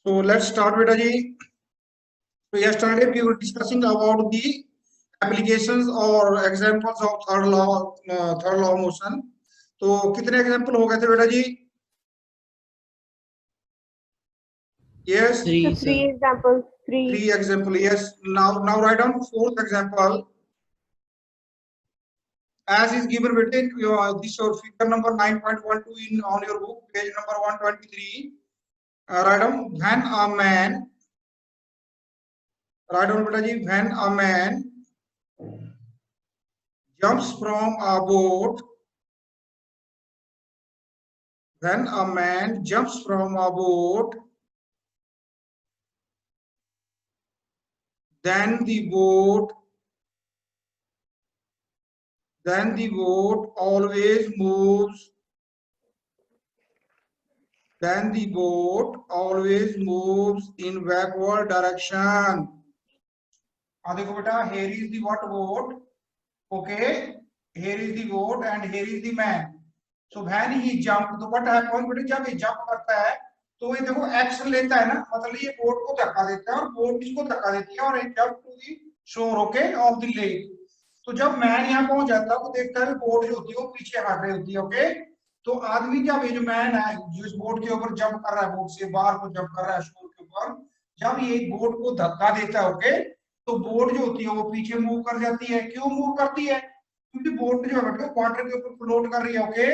So let's start, beta ji. So yesterday we were discussing about the applications or examples of third law of motion. तो कितने example हो गए थे बेटा जी? Yes. Three examples. Three example. Yes. Now write down fourth example. As is given, beta. This your figure number 9.12 in on your book, page number 123. Write down when a man. Write down, beta ji, when a man jumps from a boat. When a man jumps from a boat, then the boat always moves. Then the boat always moves in backward direction. देखो बेटा, here is the what boat? Okay, here is the boat and here is the man. So when he jumped, तो what happens? बेटा जब ये jump करता है तो ये देखो एक्शन लेता है ना, मतलब ये बोट को धक्का देता है और बोट इसको धक्का देती है और इट जंप टू दी शोर, ओके, ऑफ द लेक. तो जब मैन यहाँ पहुंच जाता है वो देखता है बोट जो होती है वो पीछे हट रही होती है, ओके. तो आदमी जब ये जो मैन है जो इस बोट के ऊपर जंप कर रहा है, बोट से बाहर को जंप कर रहा है शोर के ऊपर, जब ये बोट को धक्का देता है, ओके, तो बोट जो होती है वो पीछे मूव कर जाती है. क्यों मूव करती है? क्योंकि बोट जो है वाटर के ऊपर फ्लोट कर रही है, ओके.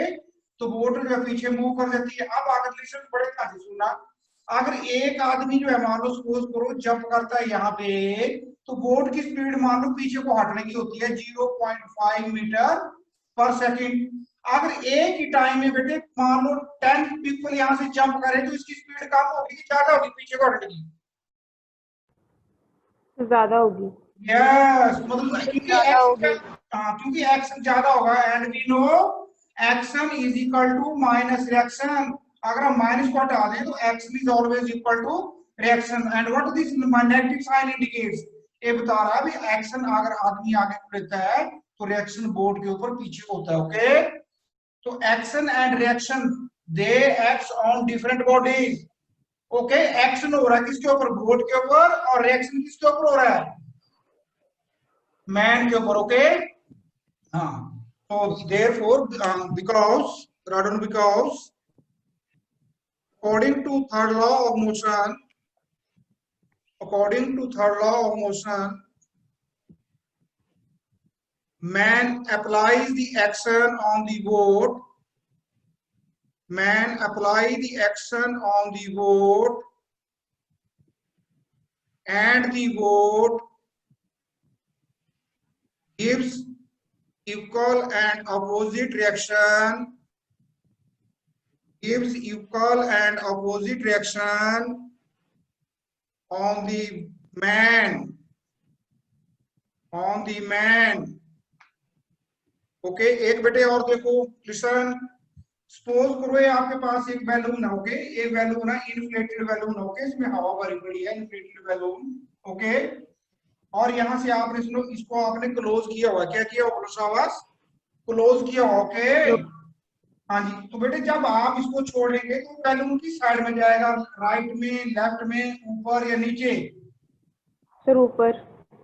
तो बोट जो है पीछे मूव कर जाती है. अब आगे लिसन बड़े ध्यान से सुनना. अगर एक आदमी जो है मान लो सपोज करो जंप करता है यहाँ पे, तो बोट की स्पीड मान लो पीछे को हटने की होती है 0.5 मीटर पर सेकंड. अगर एक ही टाइम में बेटे मान लो 10 पीपल यहाँ से जंप करे तो इसकी स्पीड कम होगी ज्यादा होगी पीछे को हटने की? ज्यादा होगी. यस, मतलब क्योंकि एक्शन ज्यादा होगा and we know action is equal to minus reaction. अगर हम माइनस को हटा दें तो action is always equal to reaction. And what this negative sign indicates? ये बता रहा है भी एक्शन अगर आदमी आगे बढ़ता है तो रिएक्शन बोर्ड के ऊपर पीछे होता है, ओके. तो action and reaction they acts on different bodies, okay. Action हो रहा है किसके ऊपर? बोर्ड के ऊपर. और रिएक्शन किसके ऊपर हो रहा है? मैन के ऊपर, ओके. हाँ, so therefore because according to third law of motion, man applies the action on the boat. Man apply the action on the boat and the boat gives equal and opposite reaction. On the man. Okay. एक बेटे और देखो, listen. Suppose करो ये आपके पास एक balloon है, okay. ये बैलून है इन्फ्लेटेड बैलून, ओके. इसमें हवा भरी पड़ी है, इन्फ्लेटेड बैलून, ओके. और यहाँ से आपने इसको आपने क्लोज किया हुआ. क्या किया हुआ? क्लोज किया हुआ, ओके. हाँ जी. तो बेटे जब आप इसको छोड़ेंगे तो बैलून की साइड में जाएगा, राइट में, लेफ्ट में, ऊपर या नीचे? सर ऊपर.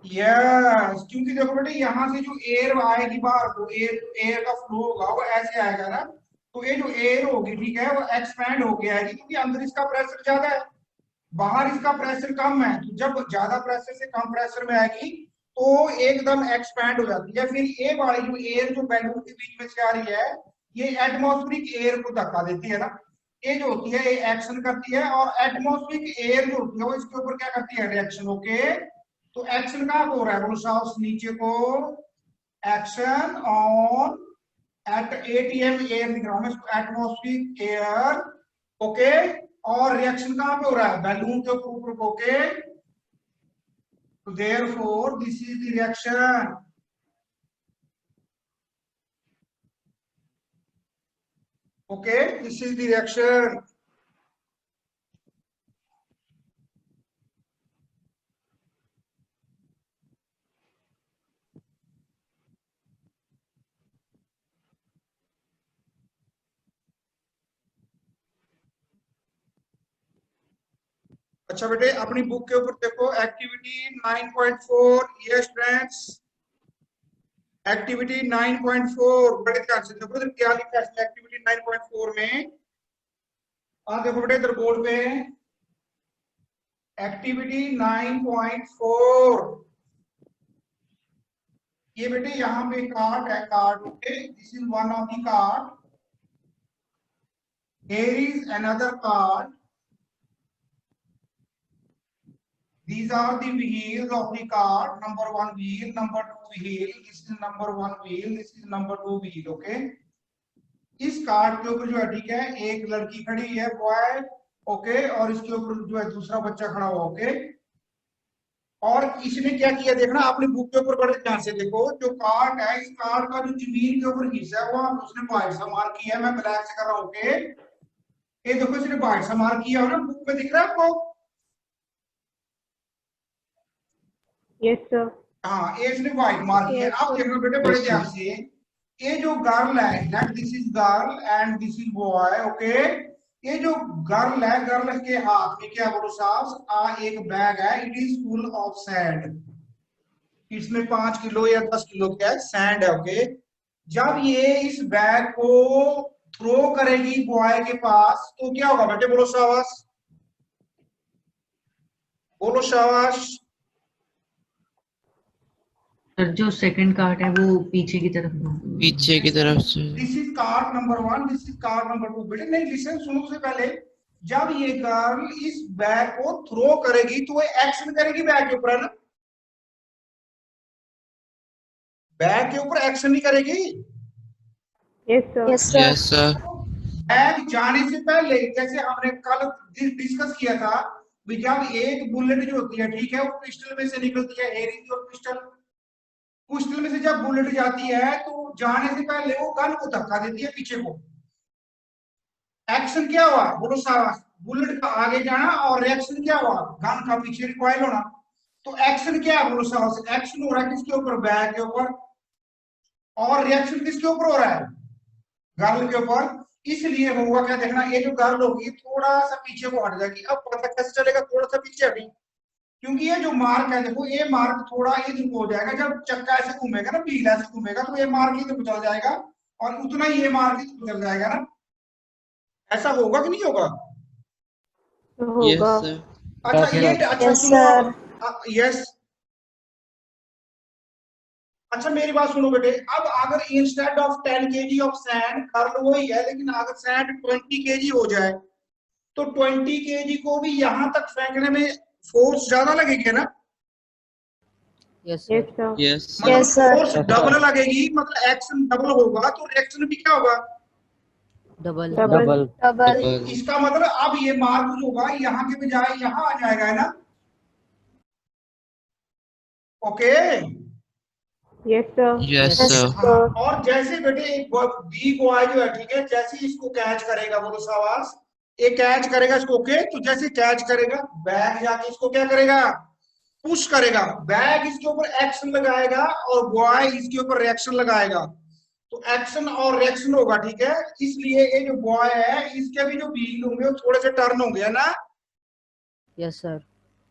यस, क्योंकि देखो बेटे यहाँ से जो एयर आएगी बाहर को, एयर का फ्लो होगा वो ऐसे आएगा ना. तो ये जो एयर होगी, ठीक है, वो एक्सपैंड होके आएगी क्योंकि अंदर इसका प्रेशर ज्यादा है, बाहर इसका प्रेशर कम है. तो जब ज्यादा प्रेशर से कम प्रेशर में आएगी तो एकदम एक्सपैंड हो जाती है. फिर ये वाली जो एयर जो बैलून के बीच में से आ रही है, ये एटमॉस्फेरिक एयर को धक्का देती है ना. ये जो होती है ये एक्शन करती है और एटमॉस्फेरिक एयर जो होती है वो इसके ऊपर क्या करती है? Reaction, okay. तो एक्शन कहाँ हो रहा है? बोलो साउस नीचे को. Action on at ATM air लिख रहा हूं मैं, एटमॉस्फेरिक एयर, ओके. और रिएक्शन कहाँ पे हो रहा है? बैलून के ऊपर, okay. So therefore this is the reaction. Okay, this is the reaction. अच्छा बेटे अपनी बुक के ऊपर देखो एक्टिविटी 9.4। यस फ्रेंड्स, एक्टिविटी 9.4 बड़े ध्यान से देखो इधर क्या लिखा है एक्टिविटी 9.4 में। देखो बेटे इधर बोर्ड पे एक्टिविटी 9.4, ये बेटे यहाँ पे कार्ड है, card okay, this is one of the card, here is another card, these are the wheels of the card, number 1 wheel, number 2 wheel, this is number 1 wheel, this is number 2 wheel, okay। इस card के ऊपर जो है ठीक है एक लड़की खड़ी है बॉय, ओके, और इसके ऊपर जो है दूसरा बच्चा खड़ा हुआ, ओके। और इसने क्या किया देखना अपनी बुक के ऊपर बड़े ध्यान से देखो, जो कार्ड है इस कार्ड का जो जमीन के ऊपर हिस्सा है वो उसने व्हाइट सा मार्क किया है, मैं ब्लैक से कर रहा हूँ, ओके। ये देखो इसने व्हाइट सा मार्क किया है ना, बुक में दिख रहा है आपको? Yes sir. हाँ ये इसने व्हाइट मार्क किया है। अब देखो बेटे बड़े ध्यान से, ये जो गर्ल है this is girl and this is boy, okay. ये जो गर्ल है, गर्ल के हाथ में क्या बोलो साहब एक बैग है, it is full of sand, इसमें 5 किलो या 10 किलो क्या सैंड है, ओके। जब ये इस बैग को थ्रो करेगी बॉय के पास तो क्या होगा बेटे, बोलो शाबाश, बोलो शाबाश। सर जो सेकंड कार्ड है वो पीछे की तरफ से। This is called number 1, this is called number 2। बेटे नहीं लिसन, सुनो से पहले, जब ये गर्ल इस बैग को थ्रो करेगी तो वो एक्शन करेगी बैग के ऊपर, है ना? बैग के ऊपर एक्शन नहीं करेगी। Yes sir. बैग जाने से पहले जैसे हमने कल डिस्कस किया था, जब एक बुलेट जो होती है ठीक है वो पिस्टल में से निकलती है, हेरिंग और पिस्टल, पिस्टल में से जब बुलेट जाती है तो जाने से पहले वो गन को धक्का देती है पीछे को। एक्शन क्या हुआ, बोलो शाबाश, बुलेट का आगे जाना, और रिएक्शन क्या हुआ, गन का पीछे रिकॉइल होना। तो एक्शन क्या है, बोलो शाबाश, एक्शन हो रहा है किसके ऊपर, बैग के ऊपर, और रिएक्शन किसके ऊपर हो रहा है, गर्ल के ऊपर। इसलिए होगा क्या देखना, ये जो गर्ल होगी थोड़ा सा पीछे को हट जाएगी। अब पता कैसे चलेगा थोड़ा सा पीछे हटी, क्योंकि ये जो मार्क है देखो, ये मार्क थोड़ा इधर को हो जाएगा, जब चक्का ऐसे घूमेगा ना, व्हील ऐसे घूमेगा तो ये मार्क इधर को चल जाएगा और उतना ही ये मार्क इधर को चल जाएगा ना। ऐसा होगा कि नहीं होगा? होगा। अच्छा ये अच्छा सुनो, यस। अच्छा मेरी बात सुनो बेटे, अब अगर instead of 10 kg of sand, कर लो वही है, लेकिन अगर सैंड 20 kg हो जाए तो 20 kg को भी यहां तक फेंकने में फोर्स ज्यादा लगेगी ना? यस मतलब फोर्स डबल लगेगी, मतलब एक्शन डबल होगा तो रिएक्शन भी क्या होगा, डबल। इसका मतलब अब ये मार्क जो होगा यहाँ के बजाय यहाँ आ जाएगा, है ना? Okay yes sir. और जैसे बेटे एक बी बॉय जो है ठीक है, जैसे इसको कैच करेगा, बोलो शाबाश, ये कैच करेगा इसको, ओके। तो जैसे कैच करेगा बैग जाके इसको क्या करेगा, पुश करेगा, बैग इसके ऊपर एक्शन लगाएगा और बॉय इसके ऊपर रिएक्शन लगाएगा, तो एक्शन और रिएक्शन होगा, ठीक है। इसलिए ये जो बॉय है इसके भी जो व्हील होंगे वो थोड़े से टर्न होंगे, है ना? Yes sir.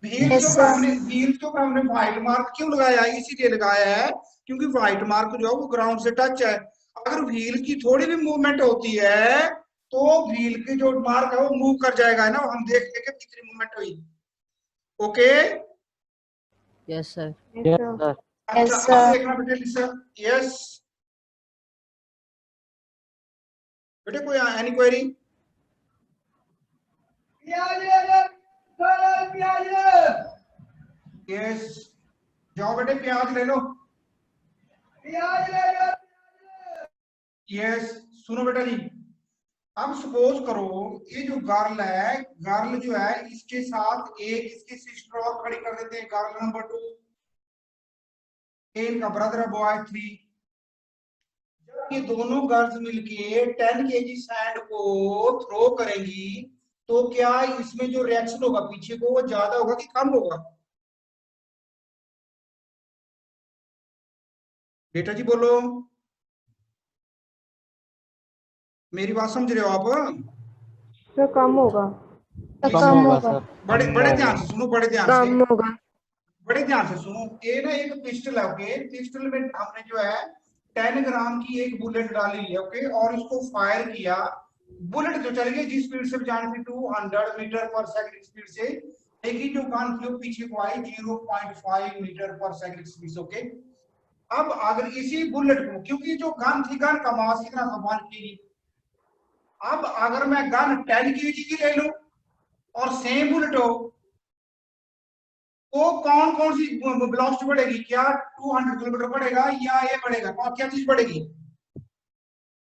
व्हील के ऊपर हमने व्हाइट मार्क क्यों लगाया है, इसीलिए लगाया है क्योंकि व्हाइट मार्क जो है वो ग्राउंड से टच है। अगर व्हील की थोड़ी भी मूवमेंट होती है तो व्हील की जो मार्क है वो मूव कर जाएगा, है ना? हम देख लेंगे कितनी मूवमेंट हुई, ओके। Yes sir. अच्छा अब देखना बेटे, लिसन, यस बेटे, कोई एनी क्वेरी? यस जाओ बेटे प्याज ले लो। यस सुनो बेटा जी, अब सपोज करो ये जो गर्ल है, गर्ल जो है इसके साथ एक इसकी सिस्टर और खड़ी कर देते हैं, गर्ल नंबर 2, इनका ब्रदर है बॉय 3। जब ये दोनों गर्ल्स मिलके 10 kg सैंड को थ्रो करेंगी तो क्या इसमें जो रिएक्शन होगा पीछे को वो ज्यादा होगा कि कम होगा? बेटा जी बोलो, मेरी बात समझ रहे हो आप? तो कम होगा। कम होगा सर। बड़े बड़े ध्यान से सुनो, बड़े ध्यान से, कम होगा। बड़े ध्यान से सुनो। ये ना एक पिस्टल है, ओके। पिस्टल में हमने जो है 10 ग्राम की एक बुलेट डाली है, ओके, और इसको फायर किया। बुलेट जो चल गई जिस स्पीड से जानी थी 200 मीटर पर सेकंड स्पीड से, लेकिन जो गन थी वो पीछे को आई 0.5 मीटर पर सेकंड स्पीड से, ओके। अब अगर इसी बुलेट को, क्योंकि जो गन थी, गन का मास कितना था 1 kg, अब अगर मैं गन 10 kg की ले लूं और सेम बुलेट हो, तो कौन कौन सी वेलोसिटी बढ़ेगी? क्या 200 किलोमीटर बढ़ेगा या ये बढ़ेगा? और क्या चीज बढ़ेगी?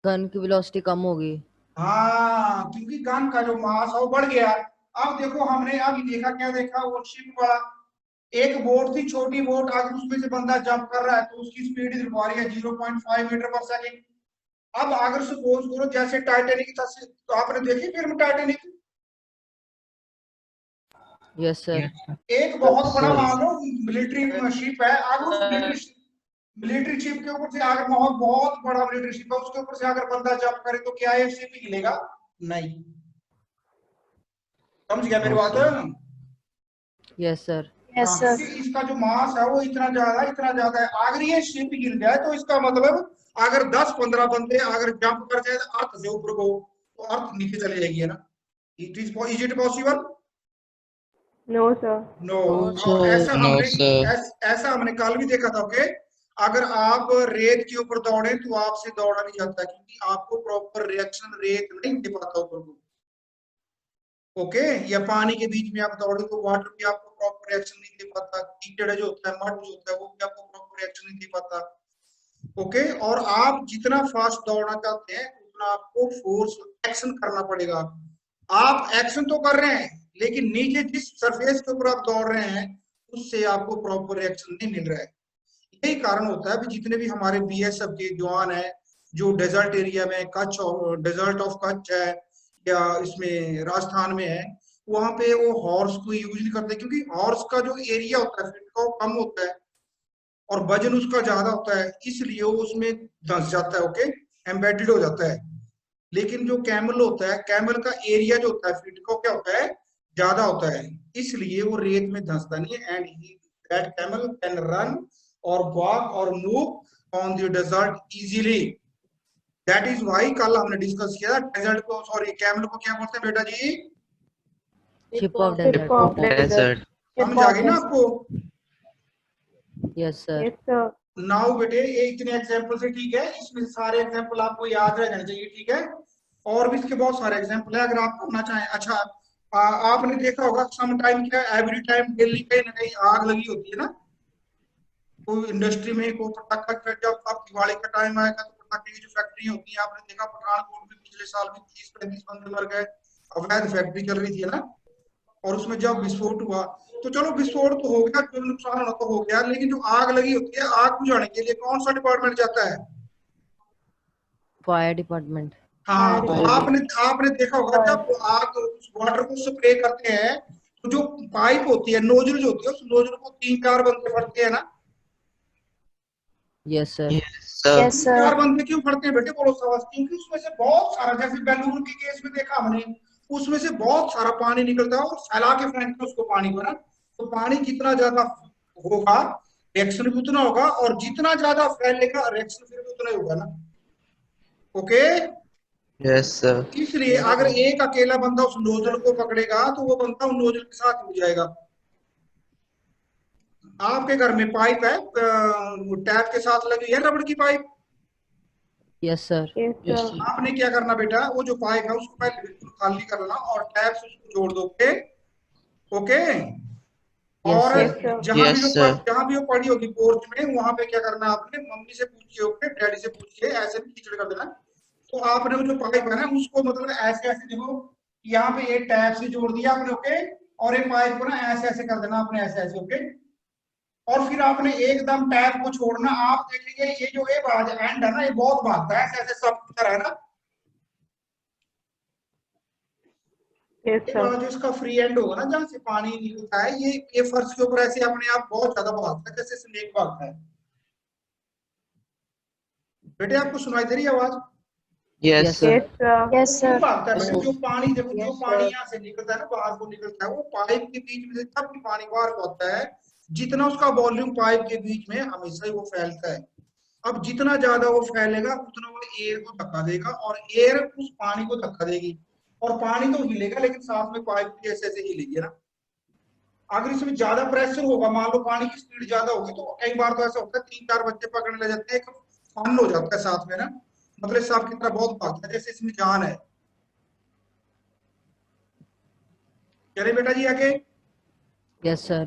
गन की वेलोसिटी कम होगी। हाँ, क्योंकि गन का जो मास है वो बढ़ गया। अब देखो हमने अभी देखा, क्या देखा? वो शिप वाला एक बोट थी, छोटी बोट, अगर उसमें से बंदा जंप कर रहा है तो उसकी स्पीड दिखा रही है 0.5 मीटर पर सेकंड। अब अगर सपोज करो जैसे टाइटैनिक था, तो आपने देखी फिल्म टाइटैनिक? Yes sir. एक बहुत बड़ा मान लो मिलिट्री शिप है, अगर उस मिलिट्री शिप के ऊपर से अगर बहुत बड़ा मिलिट्री शिप है, उसके ऊपर से अगर बंदा जंप करे तो क्या ये शिप हिलेगा? नहीं। समझ गया मेरी बात? Yes sir. Yes sir. क्योंकि इसका जो मास है वो इतना ज्यादा है। अगर ये शिप गिर जाए तो इसका मतलब अगर 10-15 बंदे अगर जंप कर जाए अर्थ से ऊपर को, तो अर्थ नीचे चले जाएगी, है ना? Is it possible? No sir. No. No, sir. ऐसा हमने कल भी देखा था, ओके। अगर आप रेत के ऊपर दौड़े तो आपसे दौड़ा नहीं जाता, क्योंकि आपको प्रॉपर रिएक्शन रेत नहीं दे पाता ऊपर को, ओके। या पानी के बीच में आप दौड़े तो वाटर भी आपको प्रॉपर रिएक्शन नहीं दे पाता, कीचड़ जो होता है, मड जो होता है, वो भी आपको प्रॉपर रिएक्शन नहीं दे पाता, ओके। और आप जितना फास्ट दौड़ना चाहते हैं उतना आपको फोर्स एक्शन करना पड़ेगा। आप एक्शन तो कर रहे हैं, लेकिन नीचे जिस सरफेस के ऊपर आप दौड़ रहे हैं उससे आपको प्रॉपर रिएक्शन नहीं मिल रहा है। यही कारण होता है जितने भी हमारे बीएसएफ के जवान हैं जो डेजर्ट एरिया में, कच्छ और डेजर्ट ऑफ कच्छ है या इसमें राजस्थान में है, वहां पे वो हॉर्स को यूज नहीं करते, क्योंकि हॉर्स का जो एरिया होता है फिट का वो कम होता है और वजन उसका ज्यादा होता है, इसलिए वो उसमें धंस जाता है, ओके, एम्बेडेड हो जाता है। लेकिन जो कैमल होता है, कैमल का एरिया जो होता है फीट का क्या होता है? ज्यादा होता है, इसलिए वो रेत में धंसता नहीं है। And that camel can run और वॉक और move on the desert easily. That is why कल हमने डिस्कस किया डेजर्ट को, सॉरी, कैमल को क्या बोलते हैं बेटा जी? Ship of Ship of desert. desert. समझ आ गई ना आपको? Yes sir. Yes sir. Now बेटे ये इतने एग्जांपल से ठीक है, इसमें सारे एग्जांपल आपको याद रह जाने चाहिए, ठीक है। और भी इसके बहुत सारे एग्जांपल है अगर आप करना चाहें। अच्छा, आपने देखा होगा सम टाइम क्या एवरी टाइम दिल्ली कहीं ना कहीं आग लगी होती है ना, कोई इंडस्ट्री में, कोई पटाखा, जब आप दिवाली का टाइम आएगा तो पटाखे की जो फैक्ट्री होती है, आपने देखा पठानकोट में पिछले साल भी 30-35 बंदे मर गए, अवैध फैक्ट्री चल रही थी ना, और उसमें जब विस्फोट हुआ तो चलो विस्फोट तो हो गया, जो नुकसान होना तो हो गया, लेकिन जो आग लगी होती है, आग बुझाने के लिए कौन सा डिपार्टमेंट जाता है? Fire department. हाँ, तो आपने देखा होगा जब आग उस वाटर को स्प्रे करते हैं तो जो पाइप होती है, नोजल जो होती है, उस नोजल को 3-4 बंदे फड़ते हैं ना। Yes sir. Yes sir. 4 बंदे क्यों फड़ते हैं बेटे, बोलो सवाल? क्योंकि उसमें से बहुत सारा, जैसे बेलूर के केस में देखा हमने, उसमें से बहुत सारा पानी निकलता है और फैला के फेंकते हैं उसको पानी को ना, तो पानी जितना ज्यादा होगा रिएक्शन भी उतना होगा, और जितना ज्यादा फैलेगा रिएक्शन फिर भी उतना ही होगा ना, ओके। Yes sir. इसलिए अगर एक अकेला बंदा उस नोजल को पकड़ेगा तो वो बंदा उस नोजल के साथ मिल जाएगा। आपके घर में पाइप है, टैप के साथ लगी है रबड़ की pipe. Yes sir. Yes sir. आपने क्या करना बेटा, वो जो पाइप है उसको पहले बिल्कुल खाली कर लेना और टैप से उसको जोड़ दोगे, ओके। और Yes, sir. जहां भी वो पड़ी होगी पोर्च में, वहां पे क्या करना आपने, मम्मी से पूछिए, ओके, डैडी से पूछिए, ऐसे भी कीचड़ कर देना। तो आपने वो जो पाइप है ना उसको मतलब ऐसे ऐसे, देखो यहाँ पे एक टैप से जोड़ दिया आपने, ओके, और एक पाइप को ना ऐसे ऐसे कर देना आपने, ऐसे ऐसे, ओके। और फिर आपने एकदम टैप को छोड़ना, आप देखेंगे ये जो एंड है ना, ये बहुत भागता है, ऐसे ऐसे सब तरह है ना। Yes एक sir. जो इसका फ्री एंड होगा ना, जहाँ से पानी निकलता है, ये फर्श के ऊपर ऐसे अपने आप बहुत ज्यादा भागता है, जैसे स्नेक भागता है। बेटे आपको सुनाई दे रही है आवाज? Yes, sir. Yes, sir. Yes, क्यों sir. भागता है बेटा? जो पानी, देखो जो Yes, पानी sir. यहाँ से निकलता है ना, बाहर को निकलता है, वो पाइप के बीच में से तब भी पानी बाहर को आता है जितना उसका वॉल्यूम पाइप के बीच में हमेशा ही वो फैलता है। अब जितना ज्यादा वो फैलेगा उतना वो एयर को धक्का देगा और एयर उस पानी को धक्का देगी, और पानी तो हिलेगा लेकिन साथ में पाइप भी ऐसे ऐसे हिलेगी ना। अगर इसमें ज्यादा प्रेशर होगा, मान लो पानी की स्पीड ज्यादा होगी, तो कई बार तो ऐसा होता है 3-4 बच्चे पकड़ने लग जाते हैं, एक फन हो जाता है साथ में ना, मतलब सांप की तरह बहुत भागता है, जैसे इसमें जान है। चले बेटा जी आगे। Yes, sir.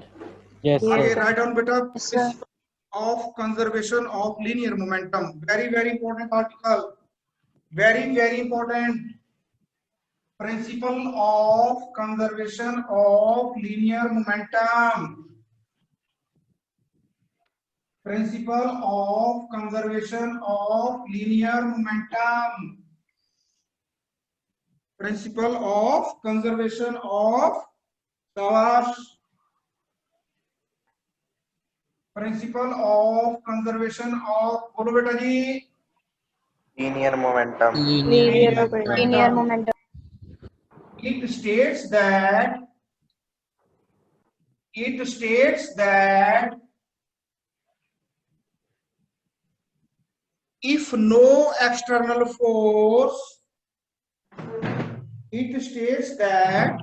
Yes, आगे sir. राइट डाउन बेटा, Yes, sir. Of conservation of linear momentum, very very important article, very very important. Principle of conservation of linear momentum, principle of conservation of linear momentum, principle of conservation of shabash, principle of conservation of, बोलो बेटा जी, Linear momentum. Linear momentum. it states that if no external force, it states that,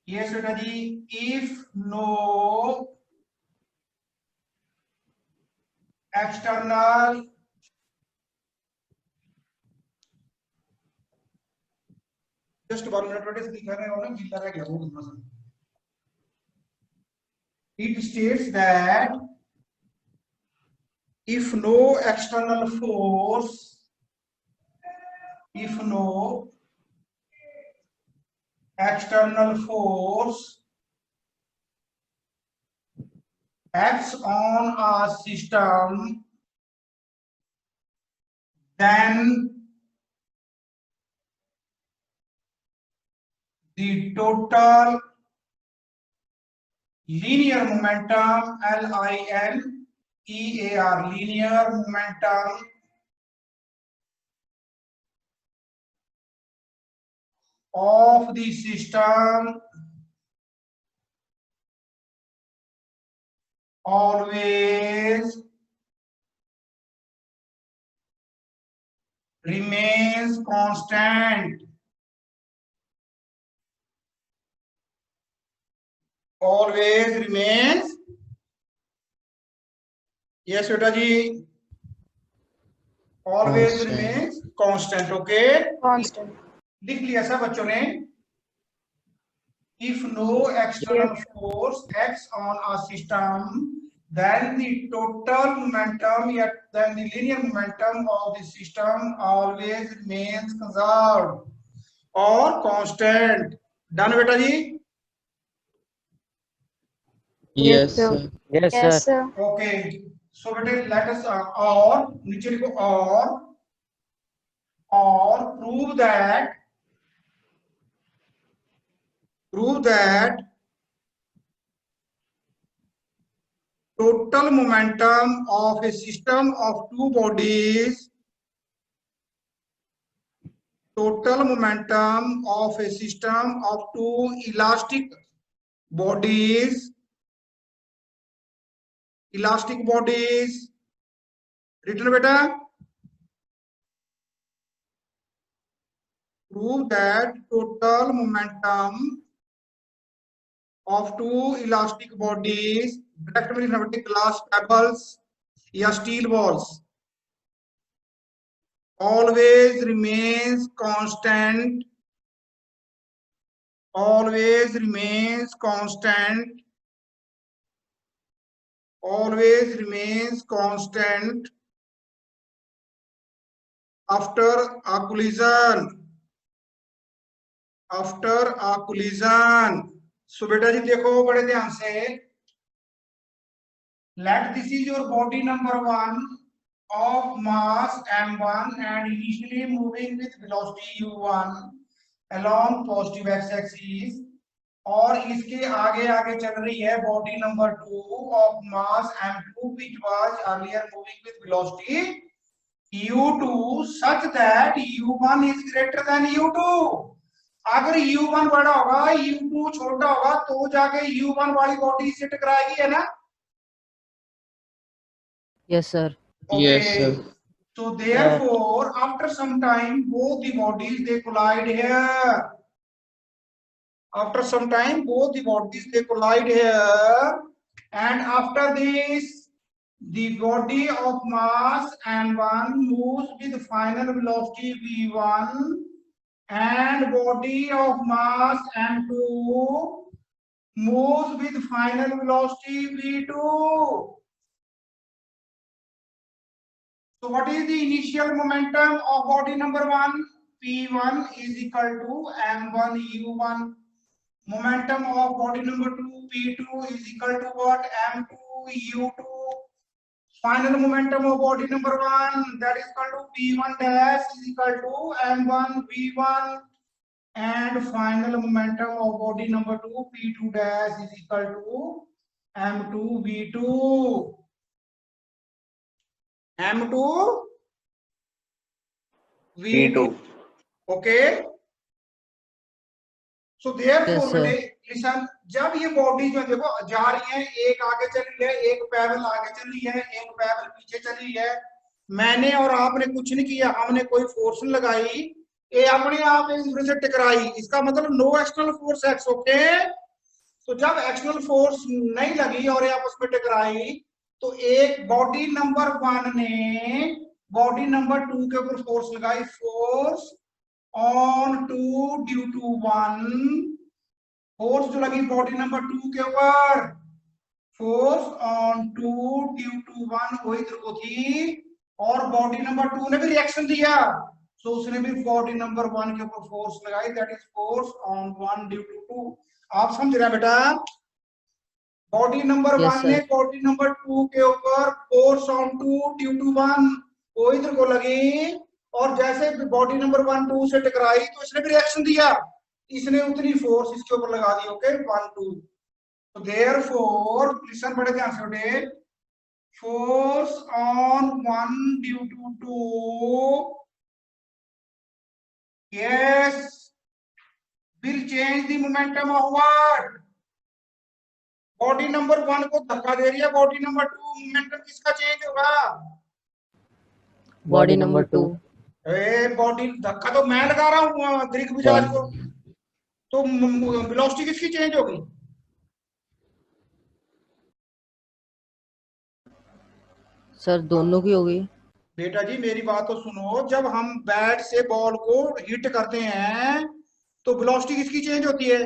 yes बेटा जी, if no external just 1 minute बेटे दिखा रहे हो ना, जितना रह गया वो कितना सा। It states that if no external force, if no external force acts on a system, then the total linear momentum, L-I-N-E-A-R, linear momentum of the system always remains constant, always remains, yes बेटा जी, always Constant. remains constant, okay, Constant. लिख लिया सब बच्चों ने। If no external force acts on a system, then the total momentum, yet then the linear momentum of the system always remains conserved or constant. Done बेटा जी? Yes, sir. Yes, Yes, sir. sir. Okay. So बेटे let us और नीचे लिखो और prove that total momentum of a system of two bodies, total momentum of a system of two elastic bodies, written beta, prove that total momentum of two elastic bodies, direct में लिखना बेटे, glass pebbles या steel balls, always remains constant, always remains constant, always remains constant after a collision, after a collision. So बेटा जी देखो बड़े ध्यान से, let this is your body number 1 of mass m1 and initially moving with velocity u1 along positive x-axis, और इसके आगे आगे चल रही है body number 2 of mass m2 which was earlier moving with velocity u2 such that u1 is greater than u2। अगर u1 बड़ा होगा u2 छोटा होगा तो जाके u1 वाली बॉडी से टकराएगी, है ना? Yes, sir. Okay. Yes, sir. So therefore, after some time, both the bodies they collide here. After some time, both the bodies they collide here, and after this, the body of mass m1 moves with final velocity v1, and body of mass m2 moves with final velocity v2. So what is the initial momentum of body number 1? P1 is equal to m1 u1. Momentum of body number 2, P2 is equal to what? m2 u2. Final momentum of body number 1, that is equal to P1 dash is equal to m1 v1. And final momentum of body number 2, P2 dash is equal to m2 v2. m2 v2. Okay. So therefore, Yes, sir. listen, जब ये body जो देखो जा रही है, एक आगे चल रही है, एक पैरेलल आगे चल रही है, एक पैरेलल पीछे चल रही है, मैंने और आपने कुछ नहीं किया, हमने कोई फोर्स नहीं लगाई, ये अपने आप एक दूसरे से टकराई, इसका मतलब no external force X. Okay, तो जब एक्सटर्नल फोर्स नहीं लगी और ये आपस में टकराई, तो एक बॉडी नंबर 1 ने बॉडी नंबर 2 के ऊपर फोर्स लगाई, force on 2 due to 1, force जो लगी बॉडी नंबर 2 के ऊपर, फोर्स ऑन 2 ड्यू टू 1 वही इधर को थी, और बॉडी नंबर 2 ने भी रिएक्शन दिया, सो उसने भी बॉडी नंबर 1 के ऊपर फोर्स लगाई, that is force on 1 due to 2। आप समझ रहे हैं बेटा? बॉडी नंबर 1 ने बॉडी नंबर 2 के ऊपर फोर्स ऑन 2 ड्यू टू 1 वो इधर को लगी, और जैसे बॉडी नंबर 1 2 से टकराई तो इसने भी रिएक्शन दिया, इसने उतनी फोर्स इसके ऊपर लगा दी। ओके, 1 2। तो देयरफॉर लिसन बड़े ध्यान से बेटे, force on 1 due to 2 yes will change the momentum of what? Body number 1 को धक्का दे रही है बॉडी नंबर 2, मोमेंटम किसका चेंज होगा? Body number 2. बॉडी धक्का तो मैं लगा रहा हूँ दीर्घ भुजाज को, तो वेलोसिटी किसकी चेंज होगी? सर दोनों की होगी। बेटा जी मेरी बात तो सुनो, जब हम बैट से बॉल को हिट करते हैं तो वेलोसिटी किसकी चेंज होती है?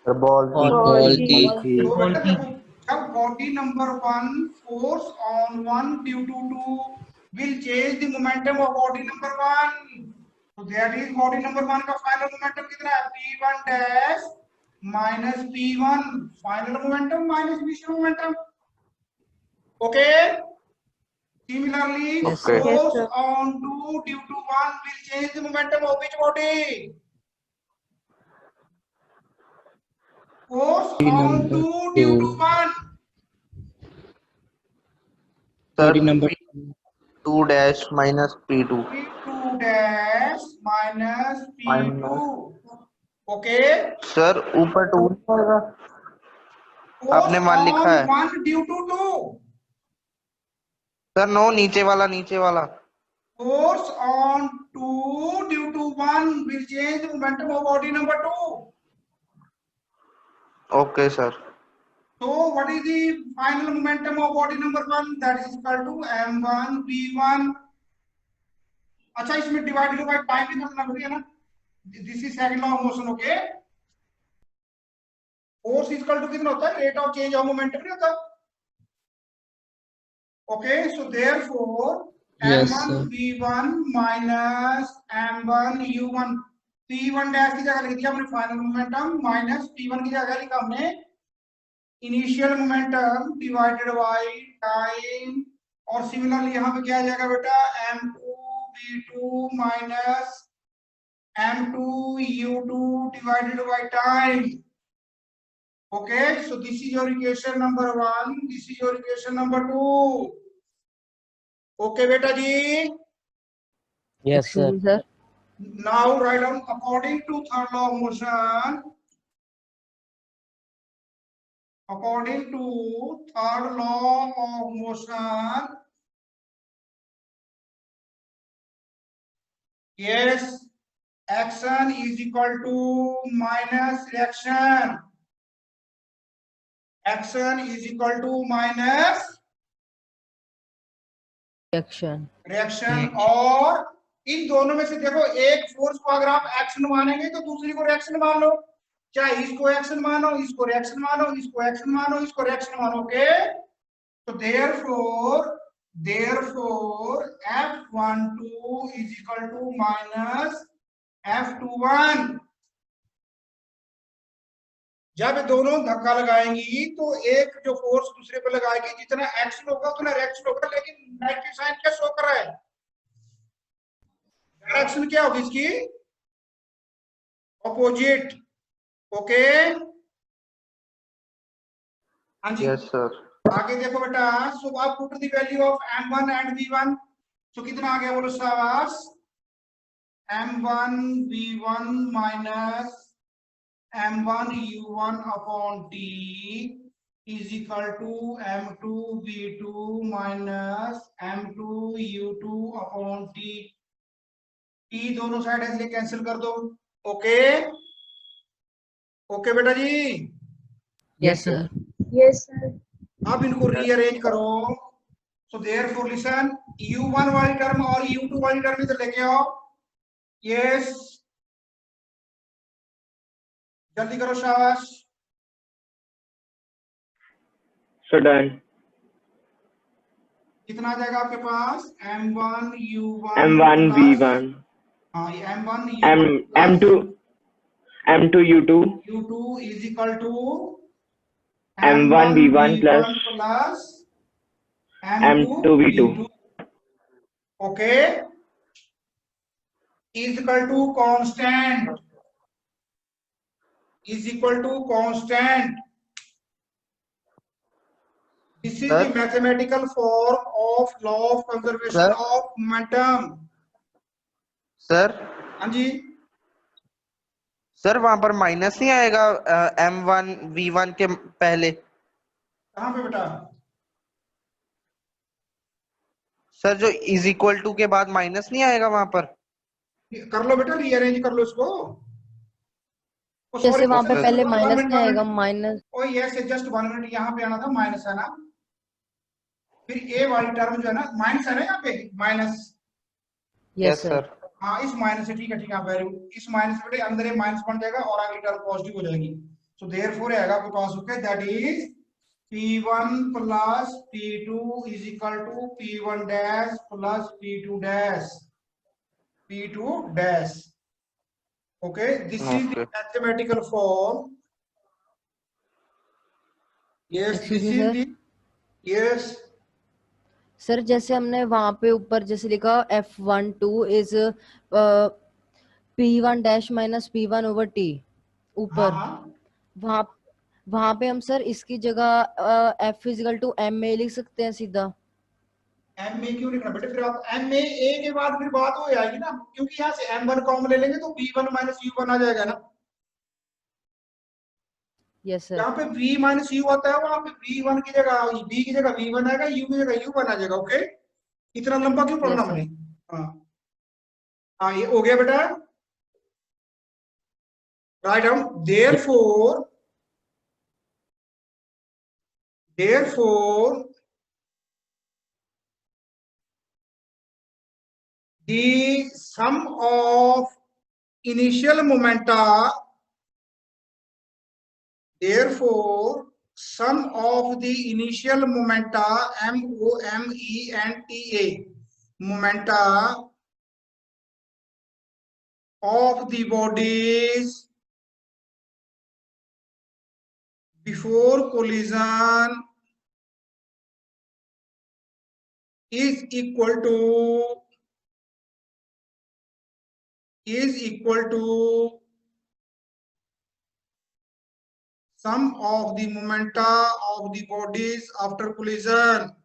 बॉल की। तो बेटा देखो, जब body number 1 force on 1 due to 2 will change the momentum of body number 1, so that is body number 1 का फाइनल मोमेंटम कितना है? p1 dash minus p1 final momentum minus initial momentum. Okay, similarly force on 2 due to 1 will change the momentum of which body? Force on 2 due to 1, body number 2 dash minus p2 dash minus p2। Okay sir, ऊपर 2 होगा, आपने मान लिखा है 1 due to 2। Sir no, नीचे वाला force on 2 due to 1 will change the momentum of body number 2। Okay sir. So what is the final momentum of body number 1? That is equal to m1 v1। अच्छा, इसमें divided by time निकलना बढ़िया ना, this is second law of motion. Okay, force equal to कितना होता है? Rate of change of momentum नहीं होता? Okay, so therefore m1 v1 minus m1 u1, p1 dash की जगह लिख दिया हमने फाइनल मोमेंटम, माइनस p1 की जगह लिखा हमने initial momentum divided by time, और सिमिलरली यहाँ पे क्या आ जाएगा बेटा? m2 v2 minus m2 u2 divided by time। okay, so this is your equation number 1, this is your equation number 2। Okay बेटा जी, yes sir. Sir now write down according to third law of motion. According to third law of motion, yes, action is equal to minus reaction. Action is equal to minus reaction. Reaction. और इन दोनों में से देखो, एक force को अगर आप action मानेंगे तो दूसरी को रिएक्शन मान लो, चाहे इसको एक्शन मानो, इसको रिएक्शन मानो, इसको एक्शन मानो, इसको रिएक्शन मानो। ओके, तो therefore F12 is equal to minus F21। जब दोनों धक्का लगाएंगी तो एक जो फोर्स दूसरे पर लगाएगी, जितना एक्शन होगा उतना रिएक्शन होगा, लेकिन नेगेटिव साइन क्या शो कर रहा है? डायरेक्शन क्या होगी इसकी? ऑपोजिट। ओके, हाँ जी। Yes sir. आगे देखो बेटा, सो आप put the value of m1 and v1। So कितना आ गया बोलो शाबाश? m1 v1 minus m1 u1 upon t is equal to m2 v2 minus m2 u2 upon t। t दोनों साइड ऐसे कैंसिल कर दो। ओके, ओके बेटा जी, यस सर। Yes sir. अब इनको रीअरेंज करो। सो देयरफॉर लिसन, u1 वाली टर्म और u2 वाली टर्म इधर लेके आओ। यस, जल्दी करो शाबाश। So done. कितना आ जाएगा आपके पास? m1 u1 m1 plus, v1 हाँ ये m1 u1 m2 u2 u2 is equal to m1 v1 plus plus m2 v2 okay, is equal to constant, is equal to constant. This is the mathematical form of law of conservation of momentum. Sir, हाँ जी, sir वहां पर minus नहीं आएगा m1 v1 के पहले? कहाँ पे बेटा? सर जो इज इक्वल टू के बाद माइनस नहीं आएगा वहां पर? कर लो बेटा, रीअरेंज कर लो इसको। जैसे वहां पे पहले माइनस नहीं आएगा, माइनस। ओ यस, जस्ट 1 मिनट, यहाँ पे आना था, माइनस है ना, फिर ए वाली टर्म जो है ना, माइनस है ना यहाँ पे, माइनस। Yes sir. हाँ, इस माइनस से, ठीक है ठीक है, वेरी गुड। इस माइनस से बेटे अंदर ये माइनस बन जाएगा और आगे टर्म पॉजिटिव हो जाएगी। सो देयरफॉर आएगा आपके पास, okay, that is p1 plus p2 is equal to p1 dash plus p2 dash, p2 dash. Okay, this is the mathematical form. Yes, this is the, yes sir जैसे हमने वहां पे ऊपर जैसे लिखा F12 is P1 dash minus P1 over T ऊपर, वहां वहां पे हम सर इसकी जगह F इजिकल टू M में लिख सकते हैं सीधा। एम में क्यों लिखना बेटे? फिर आप एम में ए के बाद फिर बात हो जाएगी ना, क्योंकि यहाँ से m1 कॉमन ले लेंगे तो b1 माइनस u1 आ जाएगा ना। Yes sir. यहाँ पे v माइनस u आता है, वहां पे v1 की जगह b की जगह v1 आएगा, u की जगह u1 आ जाएगा। ओके, इतना लंबा क्यों पढ़ना मैंने? हाँ हाँ, ये हो गया बेटा। Write down, therefore the sum of initial momenta, therefore sum of the initial momenta m, o, m, e and ta, momenta of the bodies before collision is equal to sum of the momenta of the bodies after collision,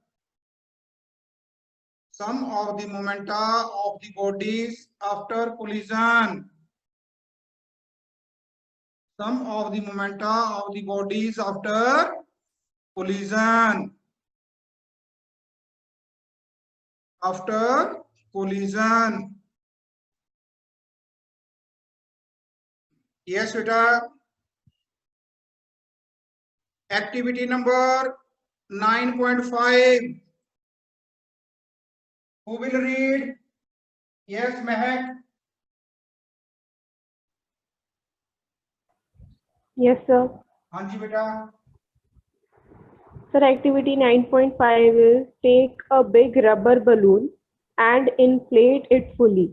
Sum of the momenta of the bodies after collision. Sum of the momenta of the bodies after collision. After collision. Yes, beta. Activity number 9.5. Who will read? Yes, Mehak. Yes, sir. हाँ जी बेटा. Sir, activity 9.5 is take a big rubber balloon and inflate it fully.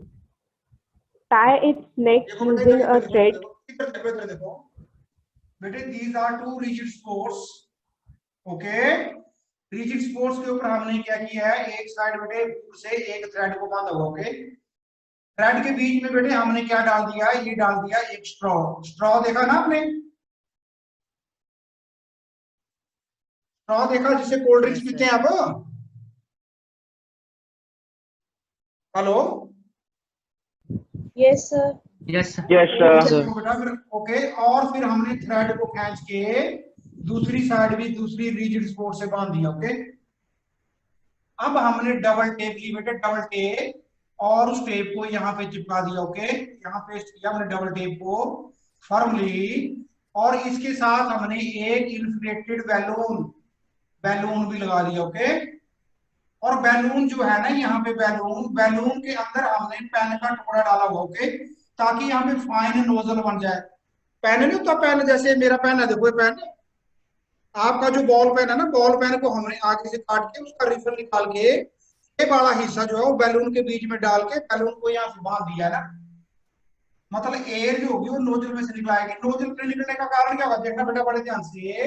Tie its neck देखो बेटा using a thread. इधर देखो बेटे, these are two rigid sports. Okay, rigid sports के ऊपर हमने क्या किया है, एक साइड बेटे से एक थ्रेड को बांधा हुआ. ओके, थ्रेड के बीच में बेटे हमने क्या डाल दिया, ये डाल दिया एक स्ट्रॉ. स्ट्रॉ देखा ना आपने, स्ट्रॉ देखा जिससे कोल्ड ड्रिंक्स पीते हैं आप. Hello. Yes, sir. Yes Yes, sir. बेटा फिर ओके, और फिर हमने थ्रेड को खींच के दूसरी साइड भी दूसरी रिजिड स्पोर्ट से बांध दिया. ओके, अब हमने डबल टेप ली बेटे, डबल टेप, और उस टेप को यहाँ पे चिपका दिया. ओके, यहाँ पेस्ट किया हमने डबल टेप को फर्मली, और इसके साथ हमने एक इन्फ्लेटेड बैलून भी लगा दिया. ओके, और बैलून जो है ना, यहाँ पे बैलून के अंदर हमने पेन का टुकड़ा डाला हुआ. ओके, ताकि यहाँ पे फाइन नोजल बन जाए. पेन नहीं होता, पेन जैसे मेरा पेन है, देखो ये पेन, आपका जो बॉल पेन है ना, बॉल पेन को हमने आगे से काट के उसका रिफिल निकाल के ये बड़ा हिस्सा जो है वो बैलून के बीच में डाल के बैलून को यहाँ से बांध दिया ना. मतलब एयर जो होगी वो नोजल में से निकलाएगी. नोजल में निकलने का कारण क्या होगा, देखना बेटा बड़े ध्यान से.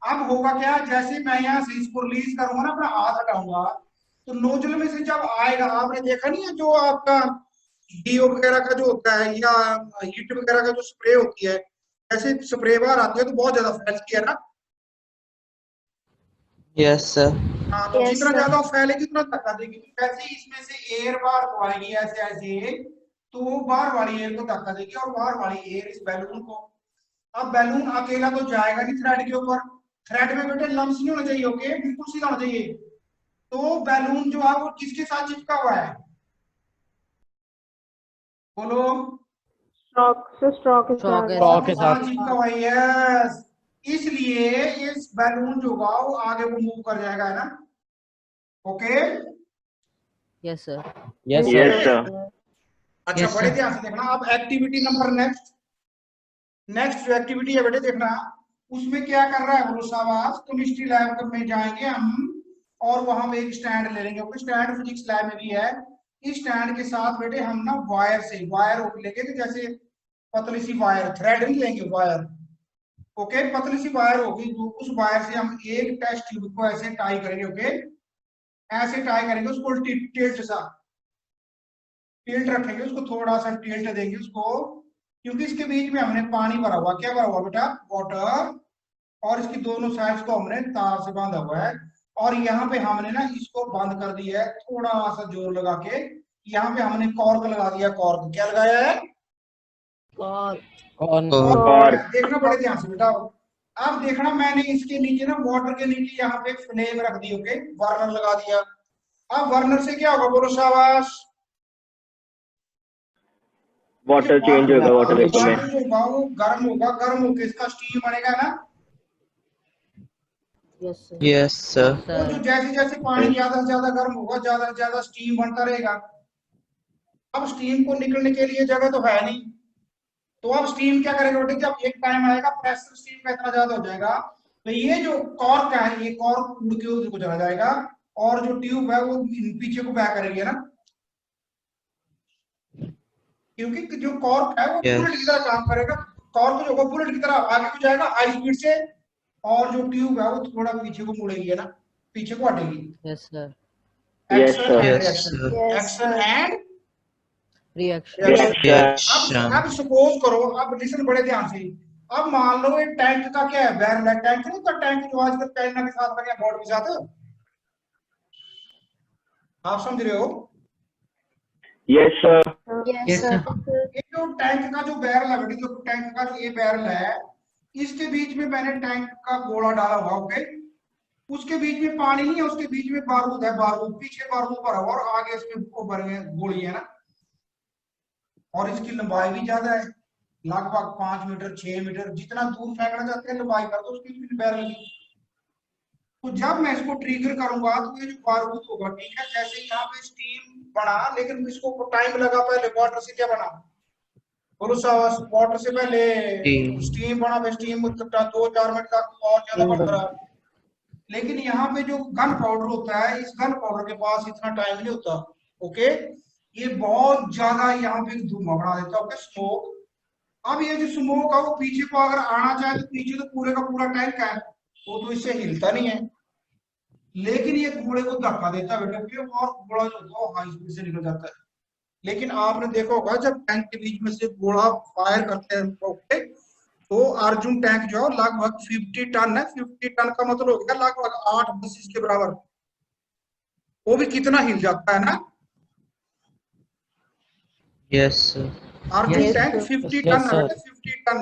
अब होगा क्या, जैसे मैं यहाँ से इसको रिलीज करूंगा ना, अपना हाथ हटाऊंगा, तो नोजल में से जब आएगा, आपने देखा नहीं है जो आपका डीओ वगैरह का जो होता है या हीट वगैरह का जो स्प्रे होती है, जैसे स्प्रे बाहर आती है तो बहुत ज्यादा फैलती है ना. Yes sir. हाँ, तो Yes, जितना sir. ज्यादा फैलेगी उतना धक्का देगी. तो वैसे ही इसमें से एयर बाहर को आएगी ऐसे ऐसे, तो वो बाहर वाली एयर को धक्का देगी और बाहर वाली एयर इस बैलून को. अब बैलून अकेला तो जाएगा नहीं थ्रेड के ऊपर, थ्रेड में बेटे लम्स नहीं होना चाहिए. ओके, बिल्कुल सीधा होना चाहिए. तो बैलून जो है वो किसके साथ चिपका हुआ है, बोलो. Straw के Straw साथ. के साथ चिपका हुआ है. यस, इसलिए इस बैलून जो होगा वो आगे वो मूव कर जाएगा, है ना. Okay. Yes sir. Yes Yes, sir. sir. अच्छा, Yes, बड़े sir. ध्यान से देखना. अब एक्टिविटी नंबर नेक्स्ट जो एक्टिविटी है बेटे, देखना उसमें क्या कर रहा है बोलो शाबाश. केमिस्ट्री लैब में जाएंगे हम और वहां पे एक स्टैंड ले लेंगे. ओके, स्टैंड फिजिक्स लैब में भी है. इस स्टैंड के साथ बेटे हम ना वायर लेंगे, तो जैसे पतली सी वायर, थ्रेड नहीं लेंगे, वायर. ओके, पतली सी वायर होगी, उस वायर से हम एक टेस्ट ट्यूब को ऐसे टाई करेंगे. ओके, ऐसे टाई करेंगे उसको, टिल्ट रखेंगे उसको, थोड़ा सा टिल्ट देंगे उसको, क्योंकि इसके बीच में हमने पानी भरा हुआ. क्या भरा हुआ बेटा, वाटर. और इसकी दोनों साइड्स को हमने तार से बांधा हुआ है. और यहाँ पे हमने ना इसको बंद कर दिया है थोड़ा सा जोर लगा के. यहाँ पे हमने कॉर्क लगा दिया. कॉर्क क्या लगाया है, Cork. देखना बड़े ध्यान से बेटा. अब देखना मैंने इसके नीचे ना, वाटर के नीचे यहाँ पे फ्लेम रख दी. ओके, बर्नर लगा दिया. अब बर्नर से क्या होगा बोलो शाबाश, Water change होगा water vapor में. वाटर जो होगा वो गर्म होगा, गर्म होकर इसका स्टीम बनेगा ना. Yes sir. Yes sir. तो जो जैसे जैसे पानी ज्यादा से ज्यादा गर्म होगा, ज्यादा से ज्यादा स्टीम बनता रहेगा. अब स्टीम को निकलने के लिए जगह तो है नहीं, तो अब स्टीम क्या करेगा बेटे, जब एक टाइम आएगा प्रेशर स्टीम का इतना ज्यादा हो जाएगा, तो ये जो कॉर्क है, ये कॉर्क उड़ के उधर को चला जाएगा, और जो ट्यूब है वो पीछे को बैक करेगी, है ना. क्योंकि जो कॉर्क है वो Yes. बुलेट की तरह काम करेगा. कॉर्क जो होगा बुलेट की तरह आगे को जाएगा हाई स्पीड से, और जो ट्यूब है वो थोड़ा पीछे को मुड़ेगी, है ना, पीछे को हटेगी. Yes sir. Yes, sir. Yes, sir. Action and reaction. Reaction. अब सपोज करो, अब लिसन बड़े ध्यान से. अब मान लो ये टैंक का क्या है, बैरल है. टैंक नहीं होता, टैंक जो आजकल चाइना के साथ लगे, बोर्ड के साथ. आप समझ रहे हो? Yes, sir. Yes, sir. ये जो टैंक का जो बैरल है बेटी, जो टैंक का ये बैरल है, इसके बीच में मैंने टैंक का गोला डाला हुआ, ओके। उसके बीच में पानी नहीं है, उसके बीच में बारूद है, बारूद पीछे बारूद भरा हुआ और आगे इसमें भर गए गोली है ना, और इसकी लंबाई भी ज्यादा है, लगभग 5 मीटर 6 मीटर, जितना दूर फेंकना चाहते हैं लंबाई कर दो उसकी बैरल की। तो जब मैं इसको ट्रिगर करूंगा तो ये जो बारूद होगा, ठीक है, जैसे यहाँ पे स्टीम बना, लेकिन इसको टाइम लगा, पहले वाटर से क्या बना, बोलो साहब, वाटर से पहले स्टीम बना, फिर स्टीम 2-4 मिनट का और ज्यादा बढ़ रहा। लेकिन यहाँ पे जो गन पाउडर होता है, इस गन पाउडर के पास इतना टाइम नहीं होता, ओके। ये बहुत ज्यादा यहाँ पे धुआं बना देता है, ओके, स्मोक। अब ये जो स्मोक है वो पीछे को अगर आना चाहे तो पीछे तो पूरे का पूरा टैंक है, वो तो इससे हिलता नहीं है, लेकिन ये घोड़े को धक्का देता है बेटा, और घोड़ा जो होता है हाई स्पीड से निकल जाता है। लेकिन आपने देखा होगा जब टैंक के बीच में से घोड़ा फायर करते हैं, ओके, तो अर्जुन टैंक जो है लगभग 50 टन है। 50 टन का मतलब हो गया लगभग 8 बसेस के बराबर। वो भी कितना हिल जाता है ना। Yes, sir. Arjun Yes, tank 50 ton है, 50 टन।